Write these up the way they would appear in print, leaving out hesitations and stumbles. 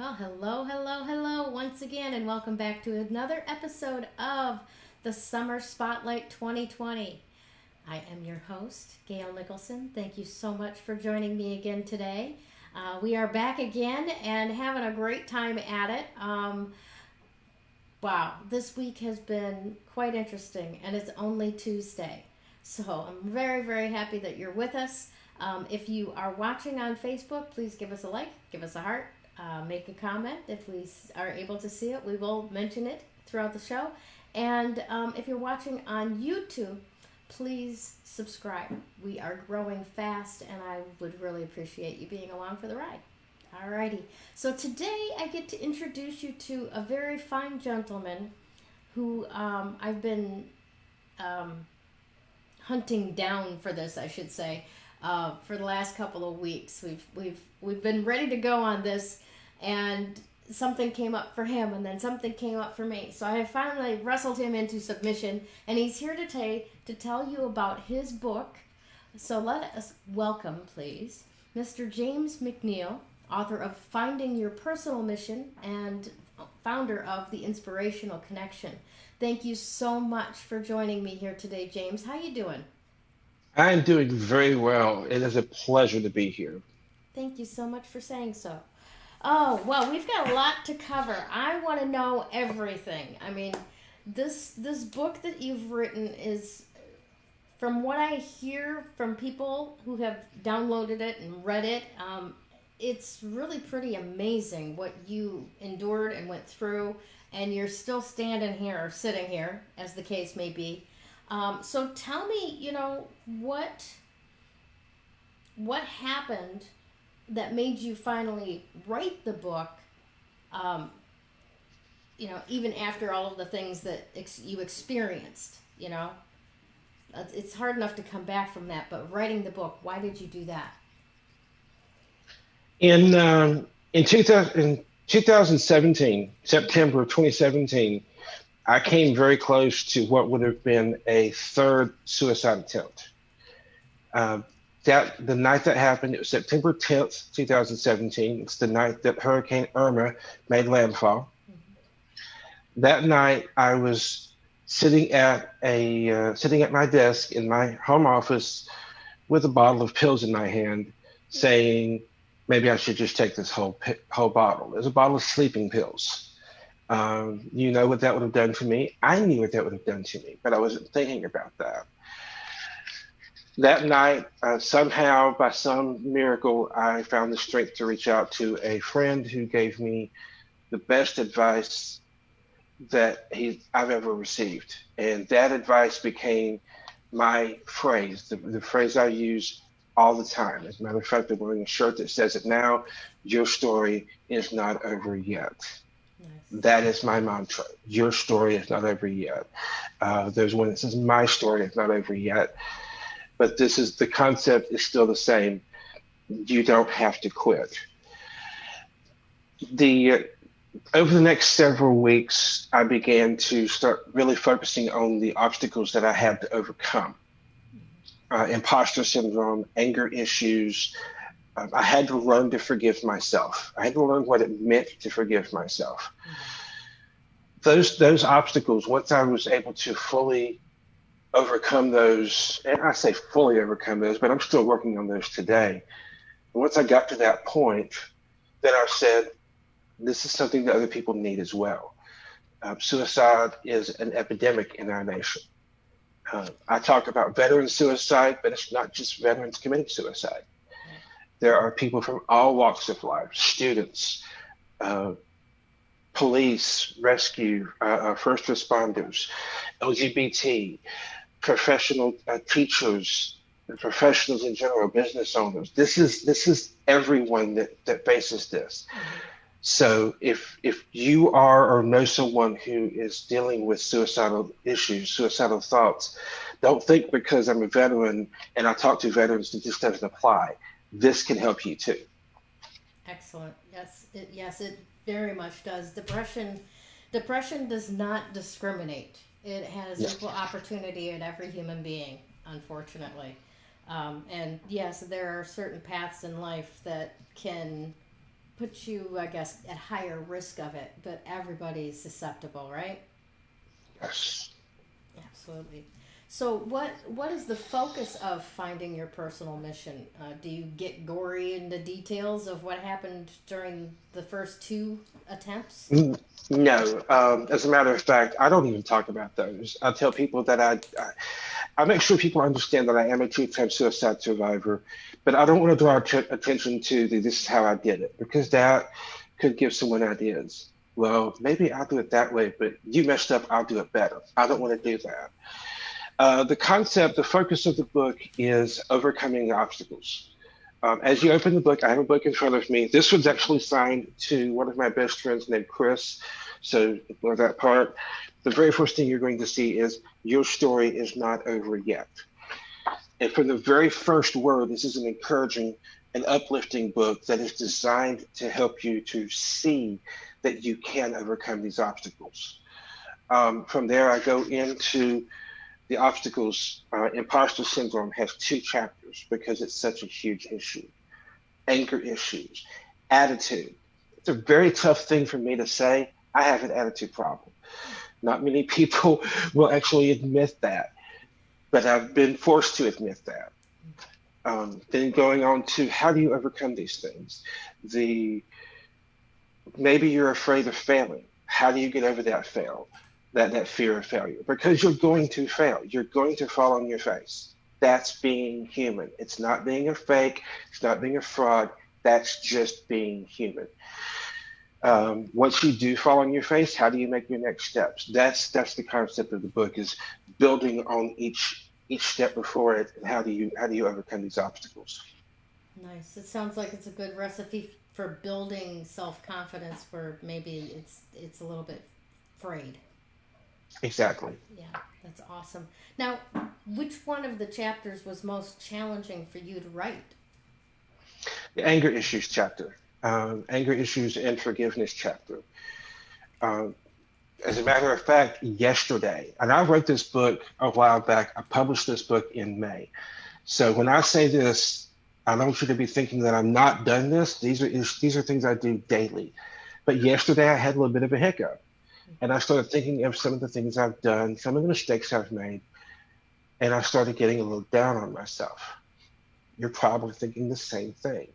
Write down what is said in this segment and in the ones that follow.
Well, hello once again, and welcome back to another episode of the Summer Spotlight 2020. I am your host, Gayle Nicholson. Thank you so much for joining me again today. We are back again and having a great time at it. Wow, this week has been quite interesting, and it's only Tuesday. So I'm very happy that you're with us. If you are watching on Facebook, please give us a like, give us a heart, make a comment. If we are able to see it, we will mention it throughout the show. And if you're watching on YouTube, please subscribe. We are growing fast, and I would really appreciate you being along for the ride. Alrighty. So today I get to introduce you to a very fine gentleman who I've been hunting down for this, I should say, for the last couple of weeks. We've been ready to go on this, and something came up for him, and then something came up for me. So I have finally wrestled him into submission, and he's here to tell you about his book. So let us welcome, please, Mr. James McNeil, author of Finding Your Personal Mission and founder of The Inspirational Connection. Thank you so much for joining me here today, James. How you doing? I'm doing very well. It is a pleasure to be here. Thank you so much for saying so. Oh, well, we've got a lot to cover. I want to know everything. I mean, this book that you've written is, from what I hear from people who have downloaded it and read it, it's really pretty amazing what you endured and went through, and you're still standing here or sitting here, as the case may be. So tell me, what happened that made you finally write the book, um, even after all of the things that you experienced, It's hard enough to come back from that, but writing the book, why did you do that? In 2017, September of 2017, I came very close to what would have been a third suicide attempt. Um, that the night that happened, it was September 10th, 2017. It's the night that Hurricane Irma made landfall. That night, I was sitting at my desk in my home office with a bottle of pills in my hand, saying, maybe I should just take this whole bottle. It was a bottle of sleeping pills. You know what that would have done for me? I knew what that would have done to me, but I wasn't thinking about that. That night, somehow, by some miracle, I found the strength to reach out to a friend who gave me the best advice I've ever received. And that advice became my phrase, the phrase I use all the time. As a matter of fact, I'm wearing a shirt that says it now: your story is not over yet. Nice. That is my mantra. Your story is not over yet. There's one that says my story is not over yet. But the concept is still the same. You don't have to quit. The Over the next several weeks, I began to start really focusing on the obstacles that I had to overcome. Imposter syndrome, anger issues. I had to learn to forgive myself. I had to learn what it meant to forgive myself. Those obstacles, once I was able to fully overcome those, and I say fully overcome those, but I'm still working on those today. And once I got to that point, then I said, this is something that other people need as well. Suicide is an epidemic in our nation. I talk about veteran suicide, but it's not just veterans committing suicide. There are people from all walks of life: students, uh, police, rescue, first responders, LGBT, professional teachers, and professionals in general, business owners. This is everyone that faces this. So if you are or know someone who is dealing with suicidal issues, suicidal thoughts, don't think because I'm a veteran and I talk to veterans that this doesn't apply. This can help you too. Excellent. Yes, it very much does. Depression does not discriminate. It has Yes. equal opportunity in every human being, unfortunately. And yes, there are certain paths in life that can puts you, I guess, at higher risk of it, but everybody's susceptible, right? Yes. Absolutely. So, what is the focus of finding your personal mission? Do you get gory into details of what happened during the first two attempts? No, as a matter of fact, I don't even talk about those. I tell people that I make sure people understand that I am a two-time suicide survivor, but I don't want to draw attention to this is how I did it, because that could give someone ideas. Well, maybe I'll do it that way, but you messed up, I'll do it better. I don't want to do that. The concept, the focus of the book is overcoming obstacles. As you open the book, I have a book in front of me. This was actually signed to one of my best friends named Chris. So ignore that part. The very first thing you're going to see is your story is not over yet. And from the very first word, this is an encouraging and uplifting book that is designed to help you to see that you can overcome these obstacles. From there, I go into the obstacles. Imposter syndrome has two chapters because it's such a huge issue. Anger issues, attitude. It's a very tough thing for me to say. I have an attitude problem. Not many people will actually admit that, but I've been forced to admit that. Then going on to how do you overcome these things? The maybe you're afraid of failing. How do you get over that fear of failure? Because you're going to fail. You're going to fall on your face. That's being human. It's not being a fake. It's not being a fraud. That's just being human. Once you do fall on your face, how do you make your next steps? That's the concept of the book is building on each step before it, and how do you overcome these obstacles? Nice. It sounds like it's a good recipe for building self confidence where maybe it's a little bit frayed. Exactly. Yeah, that's awesome. Now, which one of the chapters was most challenging for you to write? The anger issues chapter, anger issues and forgiveness chapter. Um, as a matter of fact, yesterday, and I wrote this book a while back. I published this book in May. So when I say this, I don't want you to be thinking that I'm not done this. These are things I do daily. But yesterday I had a little bit of a hiccup, and I started thinking of some of the things I've done, some of the mistakes I've made, and I started getting a little down on myself. You're probably thinking the same thing.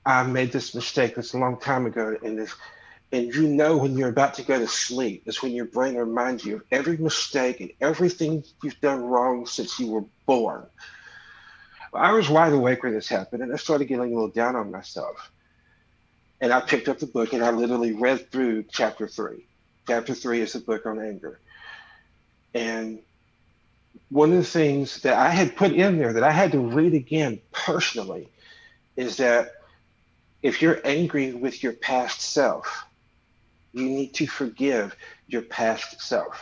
I made this mistake this a long time ago, and you know when you're about to go to sleep, it's when your brain reminds you of every mistake and everything you've done wrong since you were born. Well, I was wide awake when this happened, and I started getting a little down on myself. And I picked up the book and I literally read through chapter three. Chapter three is the book on anger. And one of the things that I had put in there that I had to read again personally is that if you're angry with your past self, you need to forgive your past self.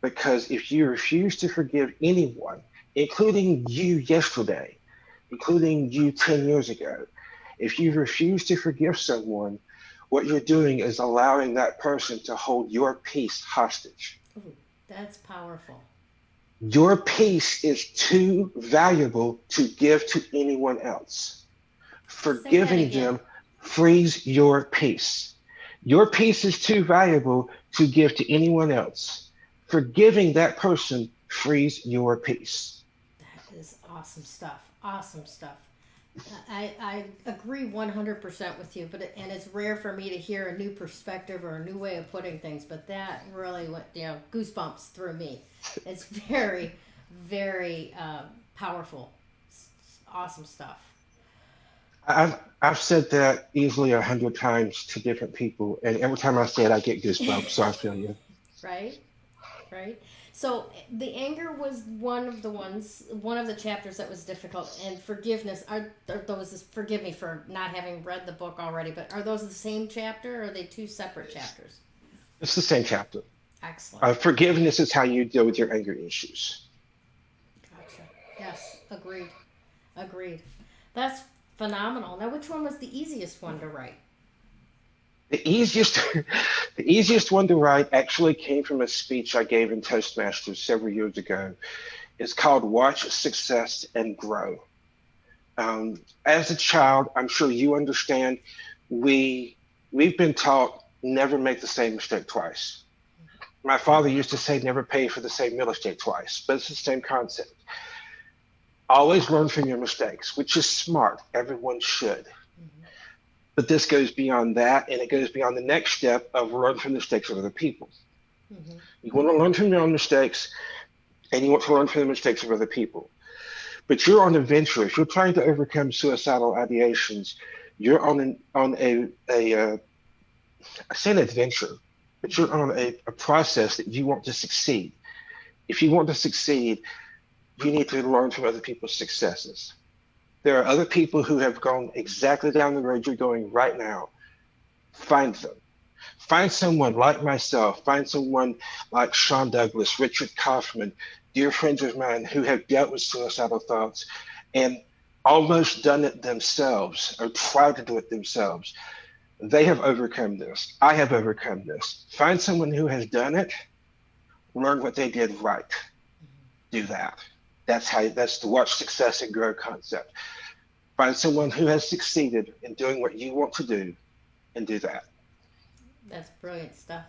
Because if you refuse to forgive anyone, including you yesterday, including you 10 years ago, if you refuse to forgive someone, what you're doing is allowing that person to hold your peace hostage. Ooh, that's powerful. Your peace is too valuable to give to anyone else. Say that Forgiving again. them frees your peace. Your peace is too valuable to give to anyone else. Forgiving that person frees your peace. That is awesome stuff. Awesome stuff. I agree 100% with you, and it's rare for me to hear a new perspective or a new way of putting things, but that really went, goosebumps through me. It's very, very powerful. Awesome stuff. I've said that easily 100 times to different people, and every time I say it, I get goosebumps. So I feel you. Right? Right? So the anger was one of the chapters that was difficult, and forgiveness. Are those? Forgive me for not having read the book already, but are those the same chapter, or are they two separate chapters? It's the same chapter. Excellent. Forgiveness is how you deal with your anger issues. Gotcha. Yes, agreed. Agreed. That's phenomenal. Now, which one was the easiest one to write? The easiest, the easiest one to write actually came from a speech I gave in Toastmasters several years ago. It's called "Watch Success and Grow." As a child, I'm sure you understand, we we've been taught never make the same mistake twice. My father used to say never pay for the same real estate twice, but it's the same concept. Always learn from your mistakes, which is smart. Everyone should. Mm-hmm. But this goes beyond that, and it goes beyond the next step of learn from the mistakes of other people. Mm-hmm. You want to learn from your own mistakes, and you want to learn from the mistakes of other people. But you're on a venture. If you're trying to overcome suicidal ideations, you're I say an adventure, but you're on a process that you want to succeed. If you want to succeed, you need to learn from other people's successes. There are other people who have gone exactly down the road you're going right now. Find them. Find someone like myself. Find someone like Sean Douglas, Richard Kaufman, dear friends of mine who have dealt with suicidal thoughts and almost done it themselves or tried to do it themselves. They have overcome this. I have overcome this. Find someone who has done it, learn what they did right. Do that. That's the watch success and grow concept. Find someone who has succeeded in doing what you want to do and do that. That's brilliant stuff.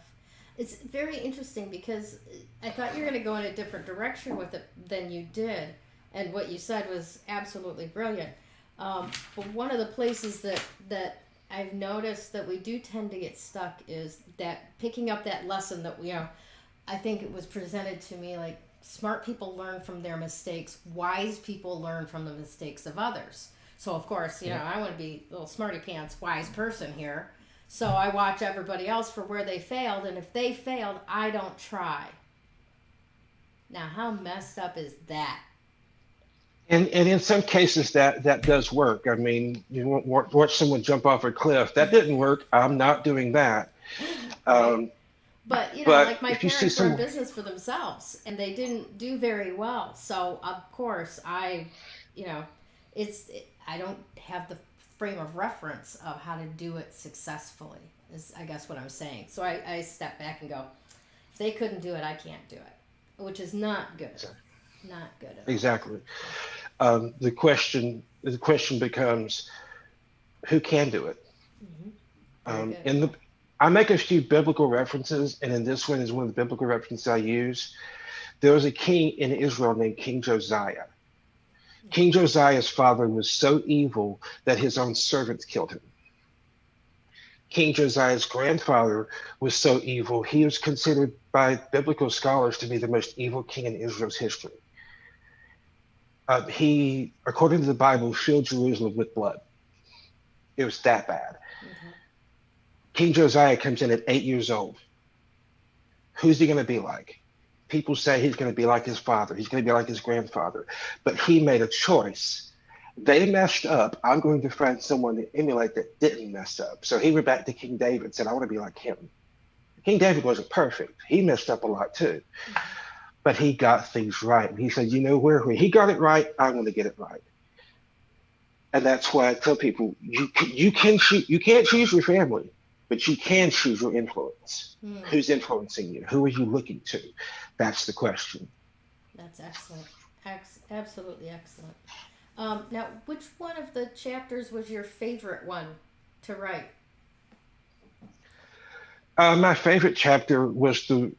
It's very interesting because I thought you were going to go in a different direction with it than you did, and what you said was absolutely brilliant. But one of the places that I've noticed that we do tend to get stuck is that picking up that lesson that I think it was presented to me like smart people learn from their mistakes, wise people learn from the mistakes of others. So of course, I want to be a little smarty pants wise person here. So I watch everybody else for where they failed, and if they failed, I don't try. Now, how messed up is that? And in some cases that does work. I mean, you watch someone jump off a cliff. That didn't work. I'm not doing that. Right? Um, But but like my if you see parents were in some, business for themselves, and they didn't do very well. So of course, you know, I don't have the frame of reference of how to do it successfully. Is I guess what I'm saying. So I step back and go, if they couldn't do it, I can't do it, which is not good. Not good at all. exactly. The question becomes, who can do it? Hmm. Very good. In the I make a few biblical references, and in this one is one of the biblical references I use. There was a king in Israel named King Josiah. King Josiah's father was so evil that his own servants killed him. King Josiah's grandfather was so evil, he was considered by biblical scholars to be the most evil king in Israel's history. He, according to the Bible, filled Jerusalem with blood. It was that bad. Okay. King Josiah comes in at 8 years old. Who's he going to be like? People say he's going to be like his father. He's going to be like his grandfather. But he made a choice. They messed up. I'm going to find someone to emulate that didn't mess up. So he went back to King David and said, I want to be like him. King David wasn't perfect. He messed up a lot too. But he got things right. And he said, where he got it right, I want to get it right. And that's why I tell people, you can't choose your family, but you can choose your influence. Hmm. Who's influencing you? Who are you looking to? That's the question. That's excellent. Absolutely excellent. Now, which one of the chapters was your favorite one to write? My favorite chapter was the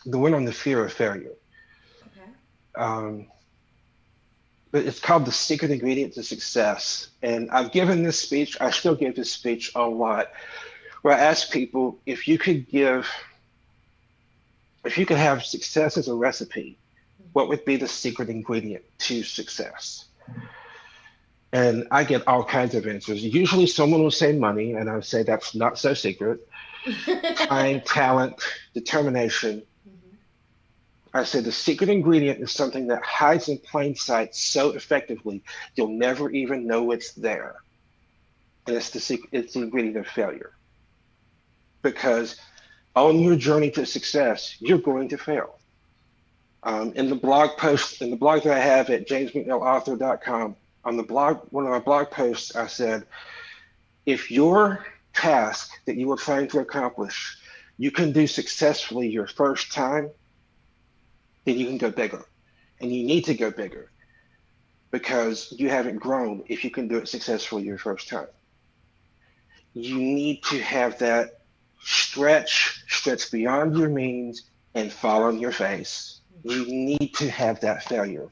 one on the fear of failure. Okay. Um, but it's called The Secret Ingredient to Success. And I've given this speech, I still give this speech a lot, where I ask people if you could have success as a recipe, what would be the secret ingredient to success? And I get all kinds of answers. Usually someone will say money, and I would say that's not so secret. Time, talent, determination. Mhm. I said the secret ingredient is something that hides in plain sight so effectively you'll never even know it's there. And it's the ingredient of failure. Because on your journey to success, you're going to fail. In the blog that I have at jamesmcneilauthor.com, on the blog, one of my blog posts, I said, if your task that you are trying to accomplish, you can do successfully your first time, then you can go bigger. And you need to go bigger because you haven't grown if you can do it successfully your first time. You need to have that stretch beyond your means and fall on your face. You need to have that failure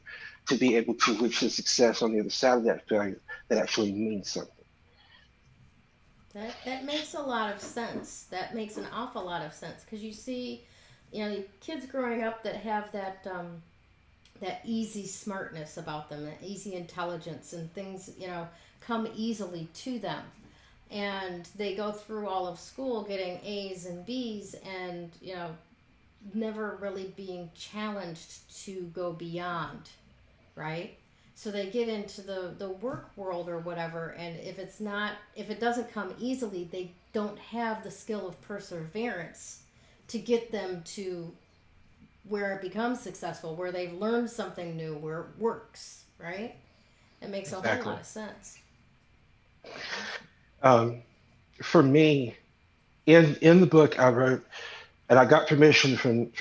to be able to reach the success on the other side of that failure that actually means something. That makes a lot of sense. That makes an awful lot of sense because you see, kids growing up that have that easy smartness about them, that easy intelligence, and things come easily to them, and they go through all of school getting A's and B's, and never really being challenged to go beyond, right? So they get into the work world or whatever, and if it doesn't come easily, they don't have the skill of perseverance to get them to where it becomes successful, where they've learned something new, where it works, right? It makes a whole Exactly. lot of sense. Um, for me, in the book I wrote, and I got permission from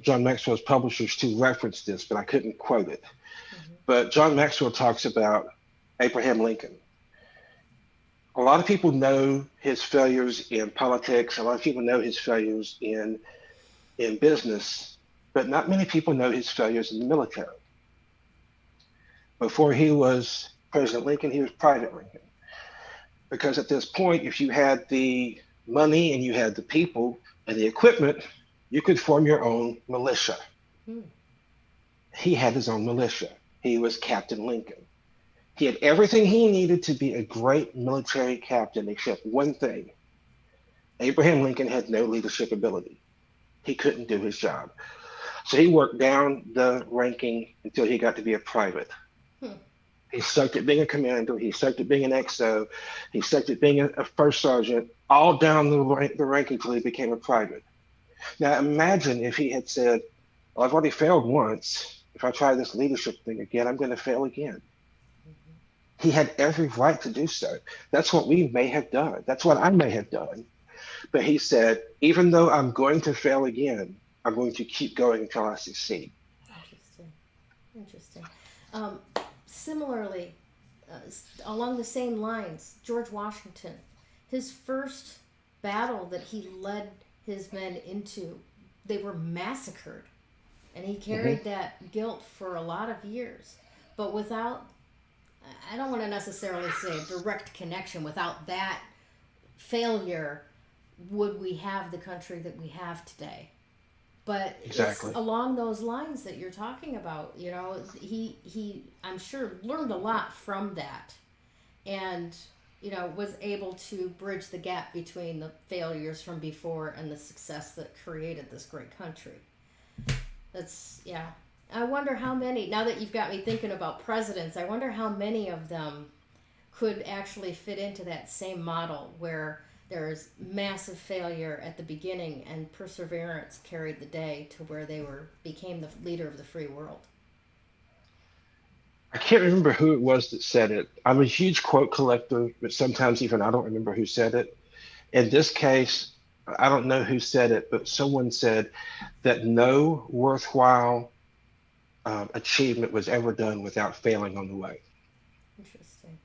John Maxwell's publishers to reference this, but I couldn't quote it. Mm-hmm. But John Maxwell talks about Abraham Lincoln. A lot of people know his failures in politics. A lot of people know his failures in business, but not many people know his failures in the military. Before he was President Lincoln, he was Private Lincoln. Because at this point, if you had the money and you had the people and the equipment, you could form your own militia. Hmm. He had his own militia. He was Captain Lincoln. He had everything he needed to be a great military captain, except one thing. Abraham Lincoln had no leadership ability. He couldn't do his job. So he worked down the ranking until he got to be a private. Hmm. He sucked at being a commander. He sucked at being an XO. He sucked at being a first sergeant, all down the rank until he became a private. Now imagine if he had said, well, I've already failed once. If I try this leadership thing again, I'm going to fail again. Mm-hmm. He had every right to do so. That's what we may have done. That's what I may have done. But he said, even though I'm going to fail again, I'm going to keep going until I succeed. Interesting. Interesting. Um, Similarly, along the same lines, George Washington, his first battle that he led his men into, they were massacred. And he carried that guilt for a lot of years. But without, I don't want to necessarily say a direct connection, without that failure, would we have the country that we have today? But Exactly. it's along those lines that you're talking about. He I'm sure learned a lot from that, and was able to bridge the gap between the failures from before and the success that created this great country. That's yeah. I wonder how many. Now that you've got me thinking about presidents, I wonder how many of them could actually fit into that same model where there's massive failure at the beginning and perseverance carried the day to where they became the leader of the free world. I can't remember who it was that said it. I'm a huge quote collector, but sometimes even I don't remember who said it. In this case, I don't know who said it, but someone said that no worthwhile achievement was ever done without failing on the way. Interesting.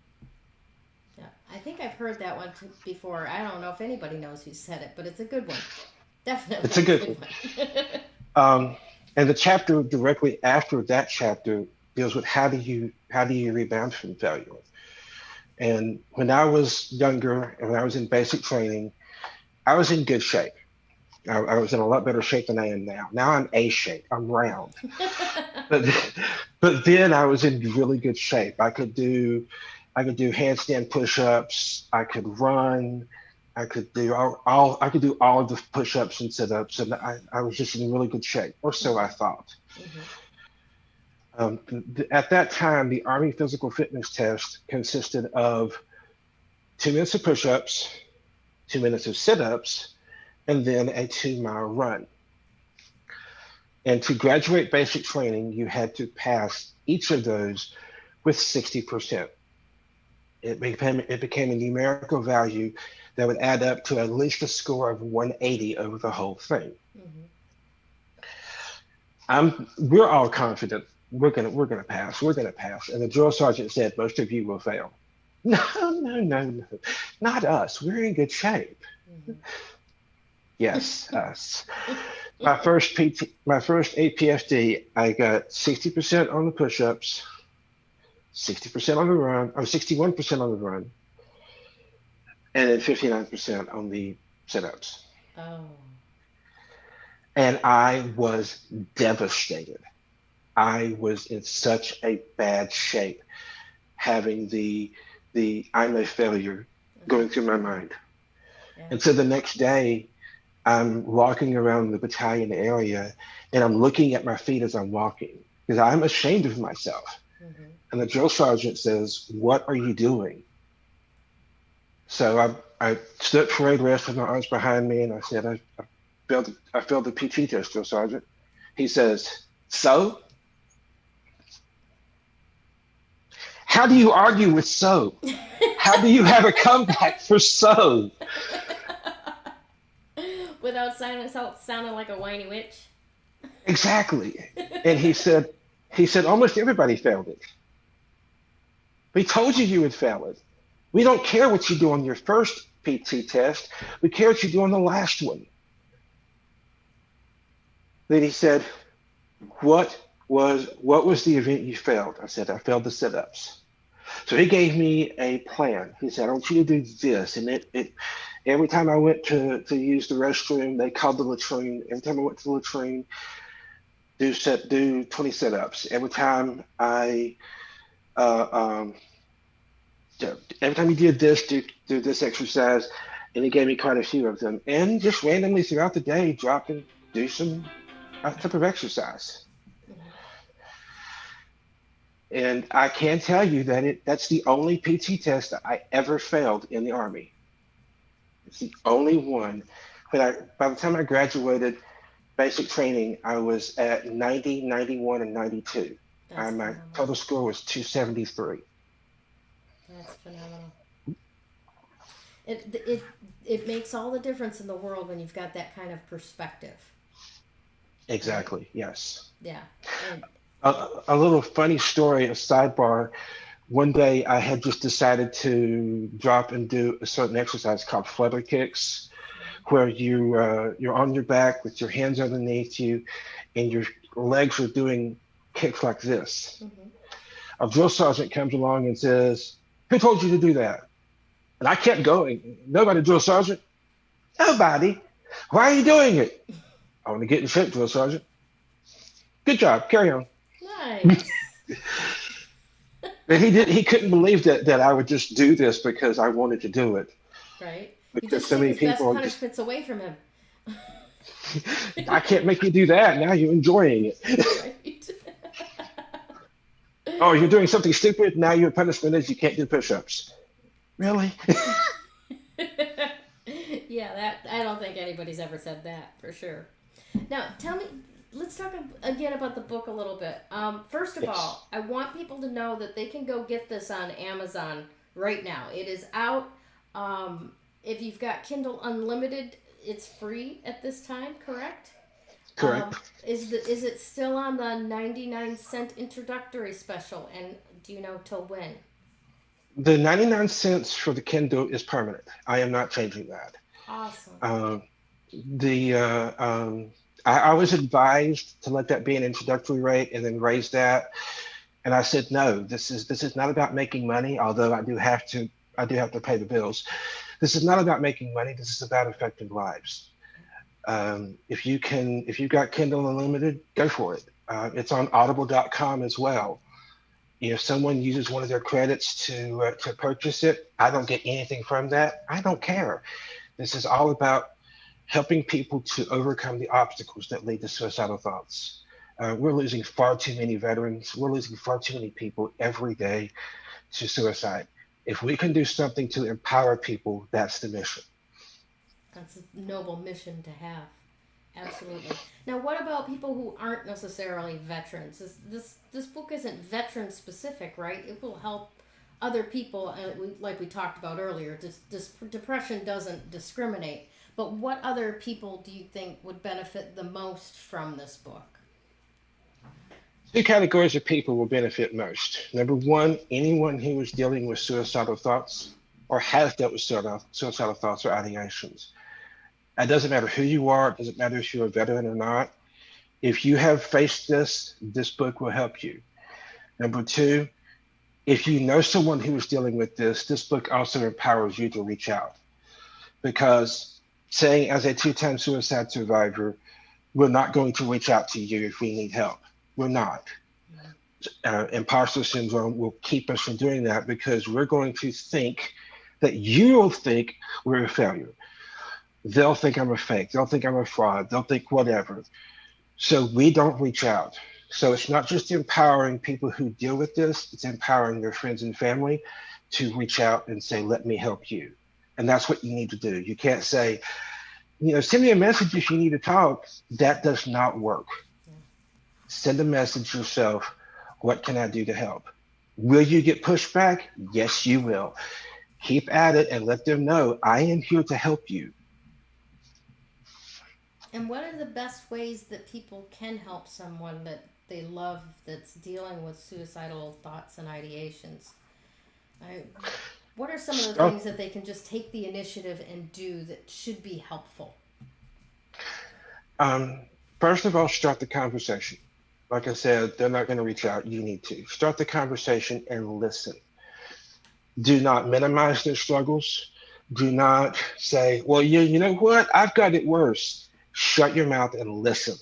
Yeah, I think I've heard that one before. I don't know if anybody knows who said it, but it's a good one. It's a Definitely a good good one. one. Um, and the chapter directly after that chapter deals with how do you rebound from failure. And when I was younger and when I was in basic training, I was in good shape. I was in a lot better shape than I am now. Now I'm A shape. I'm round. But but then I was in really good shape. I could do handstand push-ups. I could run. I could do I could do all of the push-ups and sit-ups, and I was just in really good shape, or so I Mhm. thought. Mhm. At that time, the Army physical fitness test consisted of 2 minutes of push-ups, 2 minutes of sit-ups, and then a 2-mile run. And to graduate basic training, you had to pass each of those with 60%. It became a numerical value that would add up to at least a score of 180 over the whole thing. Mhm. We're all confident we're gonna pass. We're gonna pass. And the drill sergeant said, most of you will fail. No, no, no, no, not us. We're in good shape. Mm-hmm. Yes, us. My first APFD, I got 60% on the push-ups, 60% on the run, or 61% on the run, and then 59% on the sit-ups. Oh. And I was devastated. I was in such a bad shape, having the I'm a failure Mm-hmm. going through my mind. Yeah. And so the next day, I'm walking around the battalion area and I'm looking at my feet as I'm walking because I'm ashamed of myself. Mm-hmm. And the drill sergeant says, "What are you doing?" So I stood parade rest with my arms behind me and I said, I failed the PT test, drill sergeant. He says, "So? How do you argue with so? How do you have a comeback for so?" Without sounding like a whiny witch. Exactly. And he said, almost everybody failed it. We told you would fail it. We don't care what you do on your first PT test. We care what you do on the last one. Then he said, what was the event you failed? I said, I failed the sit-ups. So he gave me a plan. He said, I want you to do this. And it every time I went to use the restroom, they called the latrine. Every time I went to the latrine, do 20 sit-ups. Uh, um, every time you did this, do this exercise, and he gave me quite a few of them. And just randomly throughout the day, drop and do some type of exercise. Mm-hmm. And I can tell you that that's the only PT test that I ever failed in the Army. It's the only one. By the time I graduated basic training, I was at 90, 91, and 92. That's My phenomenal. total score was 273. That's phenomenal. It makes all the difference in the world when you've got that kind of perspective, right? Exactly, yes. Yeah. And A little funny story, a sidebar. One day I had just decided to drop and do a certain exercise called flutter kicks, where you're on your back with your hands underneath you and your legs are doing kicks like this. mm-hmm. A drill sergeant comes along and says, "Who told you to do that?" And I kept going. "Nobody, drill sergeant. Nobody. Why are you doing it?" "I want to get in shape, drill sergeant." "Good job. Carry on." Nice. And he couldn't believe that I would just do this because I wanted to do it. Right? You Because just so took many his best people are just, punishments away from him. "I can't make you do that. Now you're enjoying it." Right? "Oh, you're doing something stupid. Now your punishment is you can't do push-ups." Really? Yeah, that I don't think anybody's ever said that for sure. Now, tell me, let's talk again about the book a little bit. First of Yes. all, I want people to know that they can go get this on Amazon right now. It is out. If you've got Kindle Unlimited, it's free at this time, correct? Correct. Is it still on the 99-cent introductory special? And do you know till when? The 99 cents for the Kindle is permanent. I am not changing that. Awesome. Um, the I was advised to let that be an introductory rate and then raise that, and I said no. This is not about making money, although I do have to pay the bills. This is not about making money. This is about affecting lives. If you've got Kindle Unlimited, go for it. It's on Audible.com as well. If someone uses one of their credits to purchase it, I don't get anything from that. I don't care. This is all about helping people to overcome the obstacles that lead to suicidal thoughts. We're losing far too many veterans. We're losing far too many people every day to suicide. If we can do something to empower people, that's the mission. That's a noble mission to have. Absolutely. Now, what about people who aren't necessarily veterans? This book isn't veteran specific, right? It will help other people, like we talked about earlier. Depression doesn't discriminate. But what other people do you think would benefit the most from this book? Two categories of people will benefit most. Number one, anyone who is dealing with suicidal thoughts or has dealt with suicidal thoughts or ideations. It doesn't matter who you are, it doesn't matter if you're a veteran or not. If you have faced this, this book will help you. Number two, if you know someone who is dealing with this book also empowers you to reach out. Because saying as a two-time suicide survivor, we're not going to reach out to you if we need help. We're not. Imposter syndrome will keep us from doing that because we're going to think that you'll think we're a failure. They'll think I'm a fake. They'll think I'm a fraud. They'll think whatever. So we don't reach out. So it's not just empowering people who deal with this, it's empowering their friends and family to reach out and say, let me help you. And that's what you need to do. You can't say, send me a message if you need to talk. That does not work. Send a message yourself. What can I do to help? Will you get pushback? Yes, you will. Keep at it and let them know I am here to help you. And what are the best ways that people can help someone that they love that's dealing with suicidal thoughts and ideations? What are some of the Start, things that they can just take the initiative and do that should be helpful? um, First of all, start the conversation. Like I said, they're not going to reach out. You need to start the conversation and listen. Do not minimize their struggles. Do not say, well, you know what? I've got it worse. Shut your mouth and listen.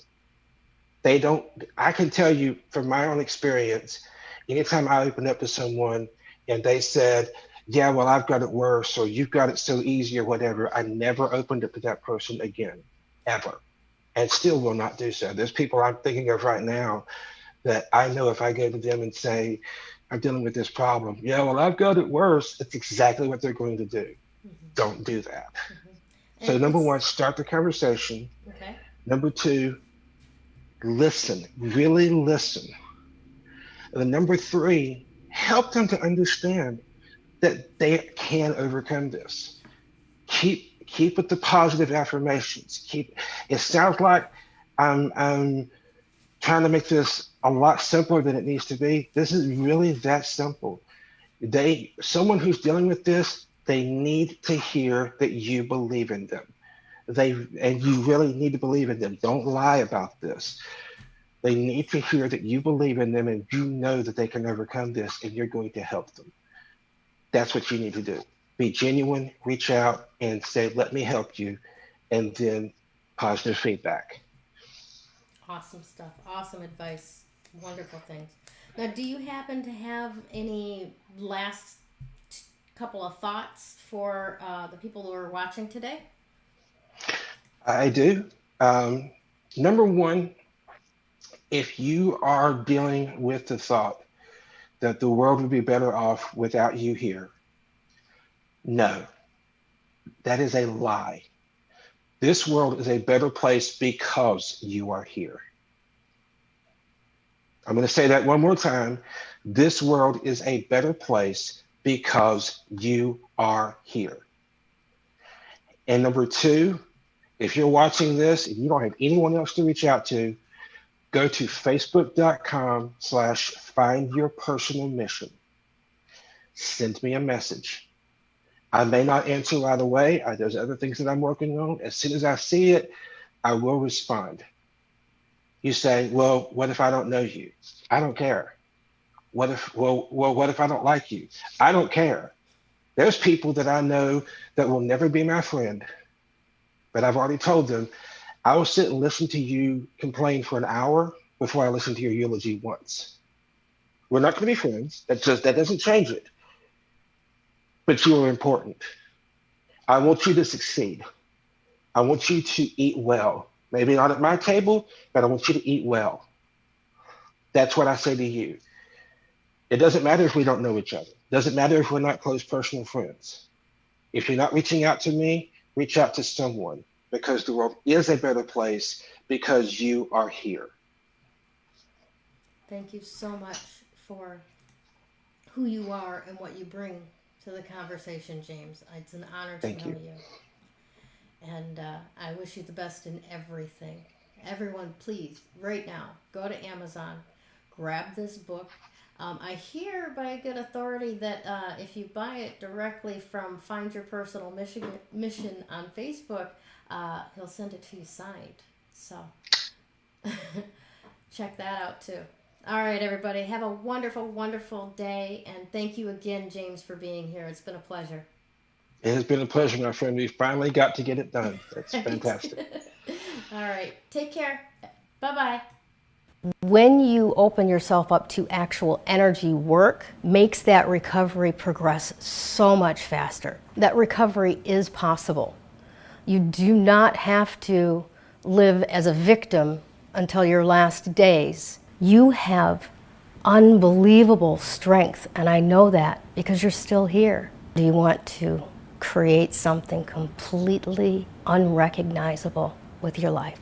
They don't, I can tell you from my own experience, anytime I open up to someone and they said, yeah, well, I've got it worse, or you've got it so easy, or whatever, I never opened up to that person again, ever, and still will not do so. There's people I'm thinking of right now that I know if I go to them and say, I'm dealing with this problem, yeah, well, I've got it worse, it's exactly what they're going to do. Mm-hmm. Don't do that. Mm-hmm. So, And number it's one, start the conversation. okay. Number two, listen, really listen. And then number three, help them to understand that they can overcome this. Keep with the positive affirmations. Keep. It sounds like I'm trying to make this a lot simpler than it needs to be. This is really that simple. Someone who's dealing with this, they need to hear that you believe in them. And you really need to believe in them. Don't lie about this. They need to hear that you believe in them and you know that they can overcome this and you're going to help them. That's what you need to do. Be genuine, reach out and say, let me help you, and then positive feedback. Awesome stuff. Awesome advice. Wonderful things. Now, do you happen to have any last couple of thoughts for the people who are watching today? I do. Um, Number one, if you are dealing with the thought that the world would be better off without you here, no, that is a lie. This world is a better place because you are here. I'm going to say that one more time. This world is a better place because you are here. And number two, if you're watching this and you don't have anyone else to reach out to, go to facebook.com/find your personal mission. Send me a message. I may not answer right away. There's other things that I'm working on. As soon as I see it, I will respond. You say, well, what if I don't know you? I don't care. What if I don't like you? I don't care. There's people that I know that will never be my friend, but I've already told them I will sit and listen to you complain for an hour before I listen to your eulogy once. We're not going to be friends. That doesn't change it. But you are important. I want you to succeed. I want you to eat well. Maybe not at my table, but I want you to eat well. That's what I say to you. It doesn't matter if we don't know each other. It doesn't matter if we're not close personal friends. If you're not reaching out to me, reach out to someone because the world is a better place because you are here. Thank you so much for who you are and what you bring to the conversation, James. It's an honor to Thank know you. you. And I wish you the best in everything. Everyone, please, right now, go to Amazon, grab this book. I hear by good authority that if you buy it directly from Find Your Personal Mission on Facebook, he'll send it to you signed. So check that out too. All right, everybody. Have a wonderful, wonderful day. And thank you again, James, for being here. It's been a pleasure. It has been a pleasure, my friend. We finally got to get it done. That's fantastic. All right. Take care. Bye-bye. When you open yourself up to actual energy work, makes that recovery progress so much faster. That recovery is possible. You do not have to live as a victim until your last days. You have unbelievable strength, and I know that because you're still here. Do you want to create something completely unrecognizable with your life?